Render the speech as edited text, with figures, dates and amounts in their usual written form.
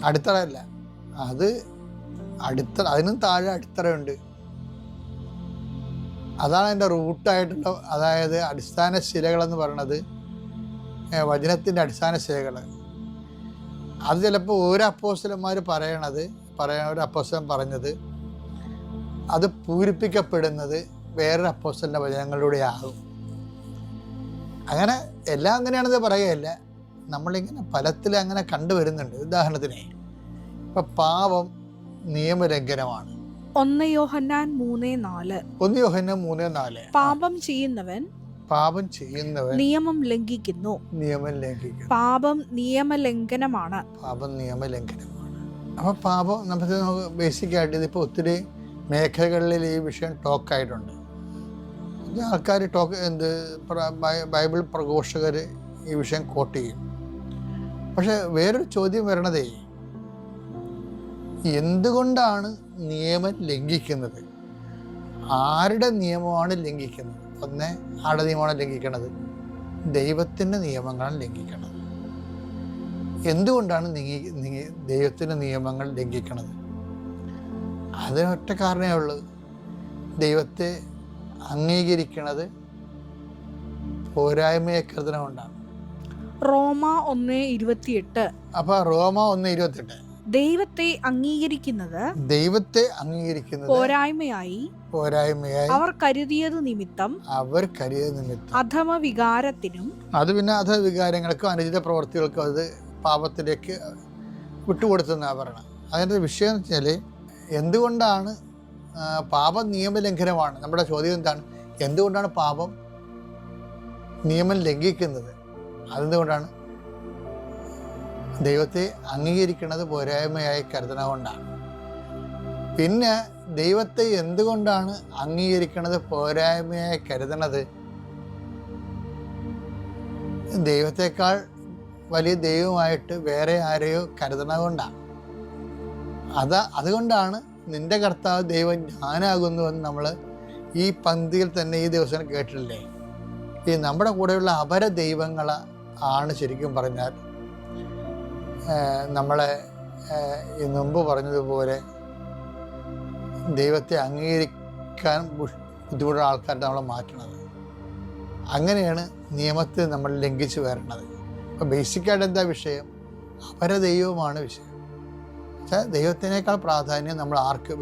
അടിത്തറയല്ല, അത് അതിനും താഴെ അടിത്തറയുണ്ട്. അതാണ് അതിൻ്റെ റൂട്ടായിട്ടുള്ള, അതായത് അടിസ്ഥാന ശിലകളെന്ന് പറയുന്നത്, വചനത്തിൻ്റെ അടിസ്ഥാന ശിലകൾ. അത് ചിലപ്പോൾ ഓരോ അപ്പോസ്തലന്മാർ ഒരു അപ്പോസ്തലൻ പറഞ്ഞത് അത് പൂരിപ്പിക്കപ്പെടുന്നത് വേറൊരു അപ്പോസ്തലൻ്റെ വചനങ്ങളിലൂടെ ആകും. അങ്ങനെ എല്ലാം അങ്ങനെയാണെന്ന് പറയുകയല്ല, നമ്മളിങ്ങനെ ഫലത്തിൽ അങ്ങനെ കണ്ടുവരുന്നുണ്ട്. ഉദാഹരണത്തിന് ഇപ്പം പാപം നിയമലംഘനമാണ്. 1 യോഹന്നാൻ 3:4 പാപം ചെയ്യുന്നവൻ നിയമം ലംഘിക്കുന്നു. പാപം നിയമലംഘനമാണ്. അപ്പോൾ പാപം നമുക്ക് ബേസിക്കായിട്ട് ഇതിപ്പോൾ ഒത്തിരി മേഖലകളിൽ ഈ വിഷയം ടോക്കായിട്ടുണ്ട്. ആൾക്കാർ ബൈബിൾ പ്രഘോഷകർ ഈ വിഷയം കോട്ട് ചെയ്യും. പക്ഷെ വേറൊരു ചോദ്യം വരണതേ, എന്തുകൊണ്ടാണ് നിയമം ലംഘിക്കുന്നത്? ആരുടെ നിയമമാണ് ലംഘിക്കുന്നത്? ഒന്ന്, ആരുടെ നിയമമാണ് ലംഘിക്കുന്നത്? ദൈവത്തിൻ്റെ നിയമങ്ങളാണ് ലംഘിക്കുന്നത്. എന്തുകൊണ്ടാണ് ദൈവത്തിൻ്റെ നിയമങ്ങൾ ലംഘിക്കുന്നത്? അതിനൊറ്റ കാരണമേ ഉള്ളൂ, ദൈവത്തെ അംഗീകരിക്കുന്നത് പോരായ്മയെ കരുതണം കൊണ്ടാണ്. റോമ 1:28. അപ്പൊ റോമ 1:28 ദൈവത്തെ അംഗീകരിക്കുന്നത് പോരായ്മയായി അവർ കരുതിയത് നിമിത്തം അധമ വികാരത്തിനും, അത് പിന്നെ അധവികാരങ്ങൾക്കും അനുചിത പ്രവർത്തികൾക്കും അത് പാപത്തിലേക്ക് വിട്ടുകൊടുത്തെന്നാണ് പറയണം. അതിൻ്റെ വിഷയം എന്ന് വെച്ചാൽ, എന്തുകൊണ്ടാണ് പാപം നിയമലംഘനമാണ്? നമ്മുടെ ചോദ്യം എന്താണ്? എന്തുകൊണ്ടാണ് പാപം നിയമം ലംഘിക്കുന്നത്? അതെന്തുകൊണ്ടാണ്? ദൈവത്തെ അംഗീകരിക്കുന്നത് പോരായ്മയായി കരുതണകൊണ്ടാണ്. പിന്നെ ദൈവത്തെ എന്തുകൊണ്ടാണ് അംഗീകരിക്കുന്നത് പോരായ്മയായി കരുതണത്? ദൈവത്തെക്കാൾ വലിയ ദൈവമായിട്ട് വേറെ ആരെയോ കരുതണകൊണ്ടാണ്. അതുകൊണ്ടാണ് നിന്റെ കർത്താവ് ദൈവം ഞാനാകുന്നുവെന്ന് നമ്മൾ ഈ പന്തിയിൽ തന്നെ ഈ ദിവസം കേട്ടിട്ടില്ലേ? ഈ നമ്മുടെ കൂടെയുള്ള അപര ദൈവങ്ങൾ ആണ് ശരിക്കും പറഞ്ഞാൽ നമ്മളെ മുമ്പ് പറഞ്ഞതുപോലെ ദൈവത്തെ അംഗീകരിക്കാൻ ബുദ്ധിമുട്ടുള്ള ആൾക്കാരുടെ നമ്മളെ മാറ്റണത്. അങ്ങനെയാണ് നിയമത്തെ നമ്മൾ ലംഘിച്ച് വരണത്. അപ്പോൾ ബേസിക്കായിട്ട് എന്താ വിഷയം? അപര ദൈവമാണ് വിഷയം. പക്ഷേ ദൈവത്തിനേക്കാൾ പ്രാധാന്യം നമ്മൾ ആർക്ക്